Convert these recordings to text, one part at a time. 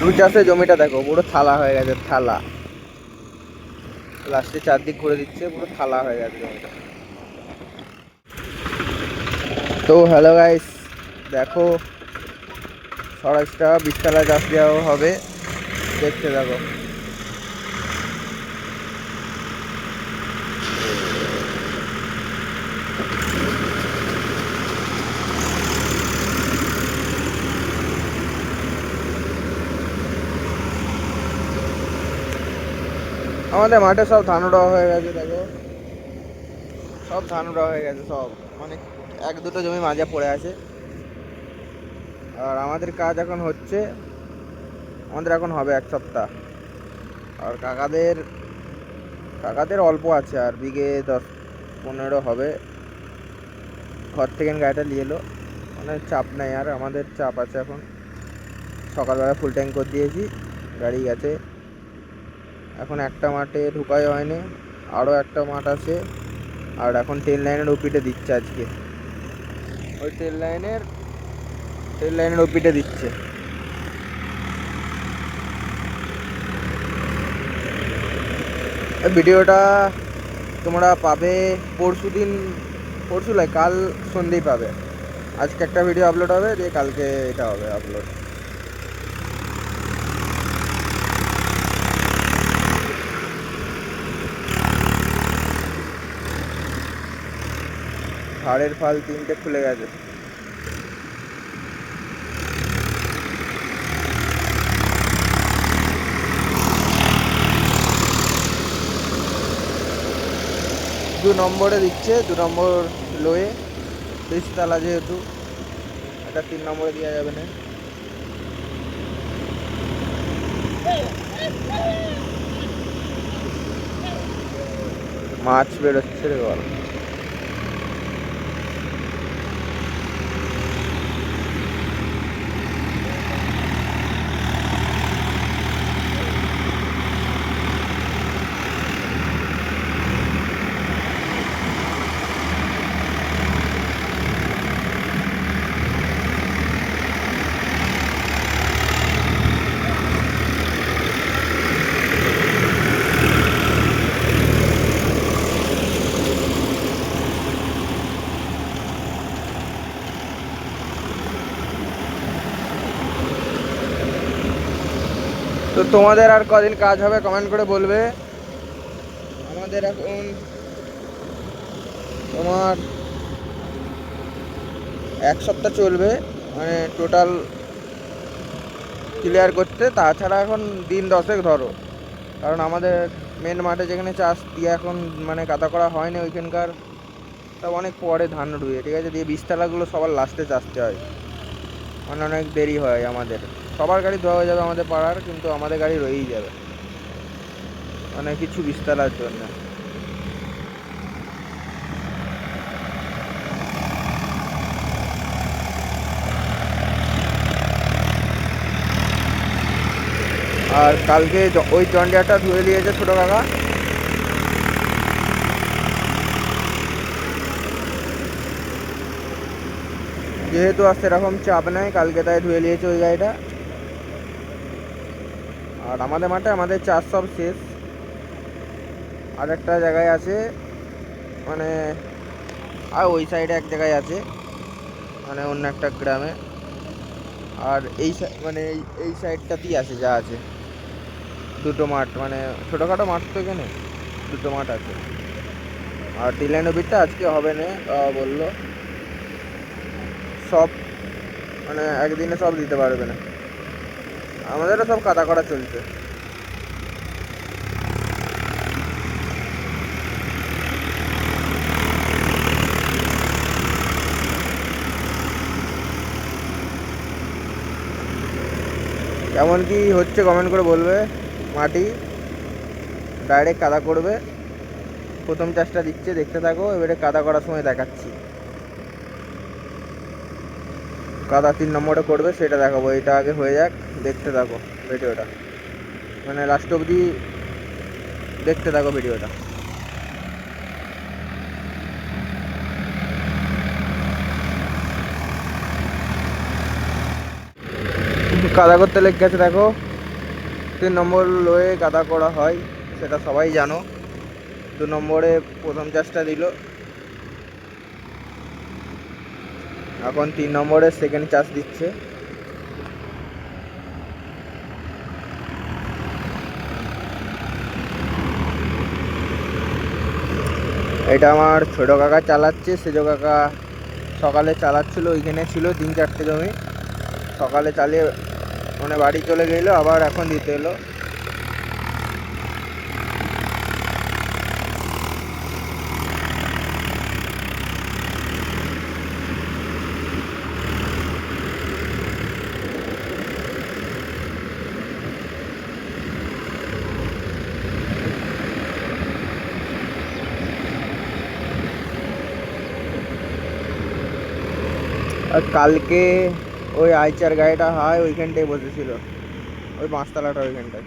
দু চাষে জমিটা দেখো পুরো থালা হয়ে গেছে, থালা। লাস্টে চারদিক ঘুরে দিচ্ছে, পুরো থালা হয়ে গেছে জমিটা। তো হ্যালো গাইস, দেখো স্বরাজটা 20 তলা চাষ দেওয়া হবে, দেখতে থাকো। আমাদের মাঠে সব ধান উড়া হয়ে গেছে, দেখো সব ধান উড়া হয়ে গেছে সব, মানে এক দুটো জমি মাঝে পড়ে আছে। আর আমাদের কাজ এখন হচ্ছে, আমাদের এখন হবে 1 সপ্তাহ। আর কাকাদের কাকাদের অল্প আছে, আর বিঘে 10-15 হবে। ঘর থেকে গাড়িটা নিয়ে এলো, মানে চাপ নাই, আর আমাদের চাপ আছে এখন। সকালবেলা ফুল ট্যাঙ্ক করে দিয়েছি, গাড়ি গেছে। এখন একটা মাঠে ঢুকাই হয়নি, আরও একটা মাঠ আছে। আর এখন ট্রেন লাইনের ওপিটে দিচ্ছে আজকে, ওই ট্রেন লাইনের ওপিটে দিচ্ছে। ভিডিওটা তোমরা পাবে পরশু নয়, কাল সন্ধ্যেই পাবে। আজকে একটা ভিডিও আপলোড হবে, দিয়ে কালকে এটা হবে আপলোড। ঝাড়ের ফাল 3টে খুলে গেছে। দু নম্বরে দিচ্ছে, 2 নম্বর লোয়ে, 20 তলা যেহেতু, এটা 3 নম্বরে দেওয়া যাবে না। মাছ বেরোচ্ছে রে বল। তো তোমাদের আর কদিন কাজ হবে কমেন্ট করে বলবে। আমাদের এখন তোমার 1 সপ্তাহ চলবে, মানে টোটাল ক্লিয়ার করতে। তাছাড়া এখন দিন 10 ধরো, কারণ আমাদের মেন মাঠে যেখানে চাষ দিয়ে এখন মানে কাদা করা হয়নি, ওইখানকার সব অনেক পরে ধান রুয়ে, ঠিক আছে, দিয়ে 20 তলাগুলো সবার লাস্টে চাষতে হয়, মানে অনেক দেরি হয় আমাদের। সবার গাড়ি ধোয়া হয়ে যাবে আমাদের পাড়ার, কিন্তু আমাদের গাড়ি রয়েই যাবে, মানে কিছু 20 তলার জন্য। আর কালকে ওই জন্ডিয়ারটা ধুয়ে দিয়েছে ছোটো কাকা। যেহেতু আর সেরকম চাপ নাই, কালকে তাই ধুয়ে নিয়েছে ওই গাড়িটা। আর আমাদের মাঠে আমাদের চাষ সব শেষ। আর একটা জায়গায় আছে, মানে আর ওই সাইডে এক জায়গায় আছে, মানে অন্য একটা গ্রামে। আর মানে এই সাইডটাতেই আছে, যা আছে 2টো মাঠ, মানে ছোটোখাটো মাঠ তো এখানে, 2টো মাঠ আছে। আর ডিলাইনবিরটা আজকে হবে না, বললো সব, মানে একদিনে সব দিতে পারবে না। আমাদেরও সব কাদা করা চলছে। কেমন কি হচ্ছে কমেন্ট করে বলবে। মাটি ডাইরেক্ট কাদা করবে, প্রথম চাষটা দিচ্ছে, দেখতে থাকো। এবারে কাদা করার সময় দেখাচ্ছি, কাদা 3 নম্বরে করবে সেটা দেখাবো। এটা আগে হয়ে যাক, দেখতে থাকো ভিডিওটা, মানে লাস্ট অবধি দেখতে থাকো ভিডিওটা। কাদা করতে লেগে গেছে দেখো। 3 নম্বর লোয়ে কাদা করা হয়, সেটা সবাই জানো। 2 নম্বরে প্রথম চাষটা দিল, এখন 3 নম্বরে সেকেন্ড চাষ দিচ্ছে। এটা আমার ছোটো কাকা চালাচ্ছে। সেজো কাকা সকালে চালাচ্ছিল, ওইখানে ছিল 3-4টে জমি। সকালে চালিয়ে মানে বাড়ি চলে গেলো, আবার এখন দিতে এলো। আর কালকে ওই আইচার গাড়িটা হয় ওইখানটায় বসেছিল, ওই পাঁচতলাটা ওইখানটায়।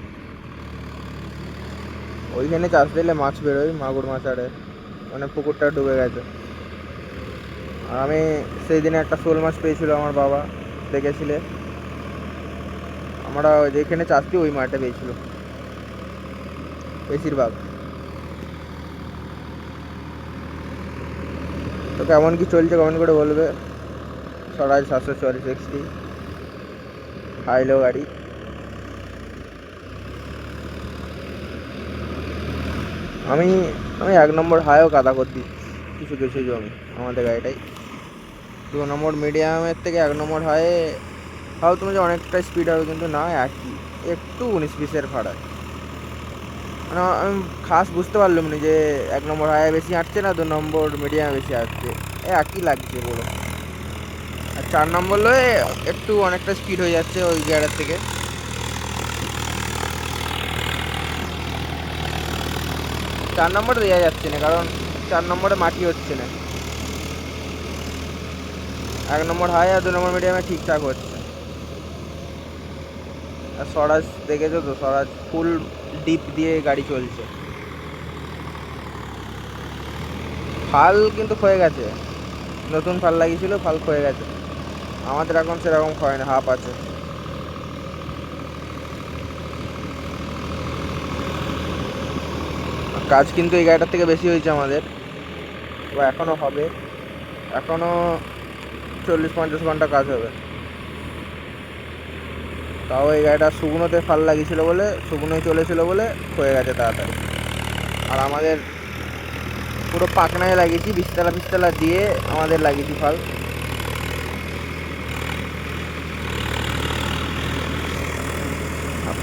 ওইখানে চাষ দিলে মাছ বেরোয়, মাগুর মাছ আরে, মানে পুকুরটা ডুবে গেছে। আর আমি সেই দিনে একটা শোল মাছ পেয়েছিল আমার বাবা, দেখেছিলে? আমরা যেখানে চাষ দিই ওই মাঠে পেয়েছিল বেশিরভাগ। তো কেমন কি চলছে কমেন্ট করে বলবে। স্বরাজ 740 হাইলো গাড়ি। আমি আমি 1 নম্বর হাইও কাদা করে দিচ্ছি কিছু কিছু জমি আমাদের গাড়িটাই। 2 নম্বর মিডিয়ামের থেকে 1 নম্বর হায়ে হাও তুমি যে অনেকটা স্পিড হবে, কিন্তু না, একটু 19-20 ফাড়ায়। মানে আমি খাস বুঝতে পারলাম না যে 1 নম্বর হায়ে বেশি হাঁটছে না 2 নম্বর মিডিয়ামে বেশি হাঁটছে, একই লাগছে পুরো। আর 4 নম্বর লয়ে একটু অনেকটা স্পিড হয়ে যাচ্ছে ওই গিয়ারের থেকে। 4 নম্বরে দেওয়া যাচ্ছে না, কারণ 4 নম্বরে মাটি হচ্ছে না। 1 নম্বর হাই আর 2 নম্বর মিডিয়ামে ঠিকঠাক হচ্ছে। আর স্বরাজ দেখেছো তো, স্বরাজ ফুল ডিপ দিয়ে গাড়ি চলছে। ফাল কিন্তু ক্ষয়ে গেছে, নতুন ফাল লাগিয়েছিল, ফাল ক্ষয়ে গেছে। আমাদের এখন সেরকম ক্ষয় না, হাফ আছে। কাজ কিন্তু এই গাড়িটার থেকে বেশি হয়েছে আমাদের, বা এখনো হবে, এখনো 40-50 ঘন্টা কাজ হবে। তাও এই গাড়িটা শুকনোতে ফাল লাগিয়েছিল বলে, শুকনোই চলেছিল বলে ক্ষয়ে গেছে তাড়াতাড়ি। আর আমাদের পুরো পাকনায় লাগিয়েছি, বিস্তলা দিয়ে আমাদের লাগিয়েছি ফাল।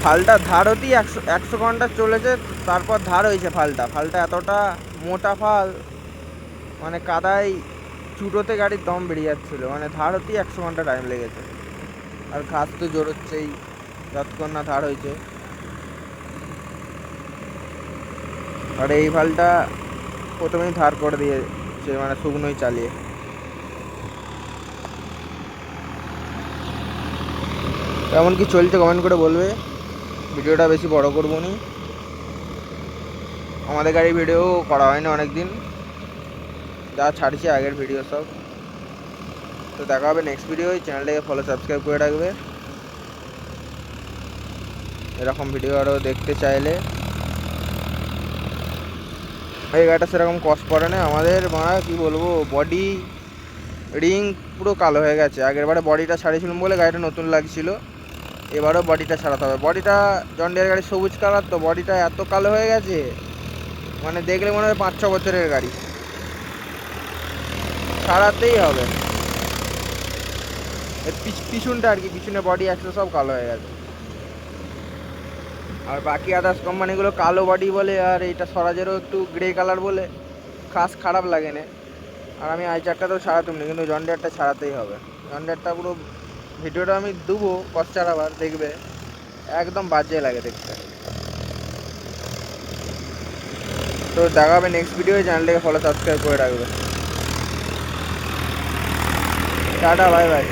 ফালটা ধার হতেই 100 ঘন্টা চলেছে, তারপর ধার হয়েছে ফালটা এতটা মোটা ফাল, মানে কাদায় চুটোতে গাড়ির দম বেরিয়ে যাচ্ছিলো, মানে ধার হতেই 100 ঘন্টা টাইম লেগেছে। আর ঘাস তো জোর হচ্ছেই যতক্ষণ না ধার হয়েছে। আর এই ফালটা প্রথমেই ধার করে দিয়েছে, মানে শুকনোই চালিয়ে। কেমন কি চলছে কমেন্ট করে বলবে। ভিডিওটা বেশি বড় করবো নি, আমাদের গাড়ি ভিডিও করা হয় না অনেক দিন, যা ছাড়ছি আগের ভিডিও সব। তো দেখা হবে নেক্সট ভিডিও। চ্যানেলটাকে ফলো সাবস্ক্রাইব করে রাখবে এরকম ভিডিও আরও দেখতে চাইলে। এই গাড়িটা সেরকম কষ্ট পড়ে না আমাদের, মানে কি বলবো, বডি রিং পুরো কালো হয়ে গেছে। আগের বারে বডিটা ছাড়িয়েছিলাম বলে গাড়িটা নতুন লাগছিল, এবারও বডিটা ছাড়াতে হবে। বডিটা জন ডিয়ার গাড়ি সবুজ কালার, তো বডিটা এত কালো হয়ে গেছে মানে দেখলে মনে হয় 5-6 বছরের গাড়ি, ছাড়াতেই হবে। পিছনটা আর কি, পিছনে বডি একশো সব কালো হয়ে গেছে। আর বাকি আদার্স কোম্পানিগুলো কালো বডি বলে, আর এইটা স্বরাজেরও একটু গ্রে কালার বলে খাস খারাপ লাগে না। আর আমি আইচারটা তো ছাড়াতাম না, কিন্তু জন ডিয়ারটা ছাড়াতেই হবে। জন ডিয়ারটা পুরো ভিডিওটা আমি দেবো কষ্ট ছাড়াবার, দেখবে একদম বাজে লাগে দেখতে। তো দেখা হবে নেক্সট ভিডিও। চ্যানেলটাকে ফলো সাবস্ক্রাইব করে রাখবে। Tata, bye bye.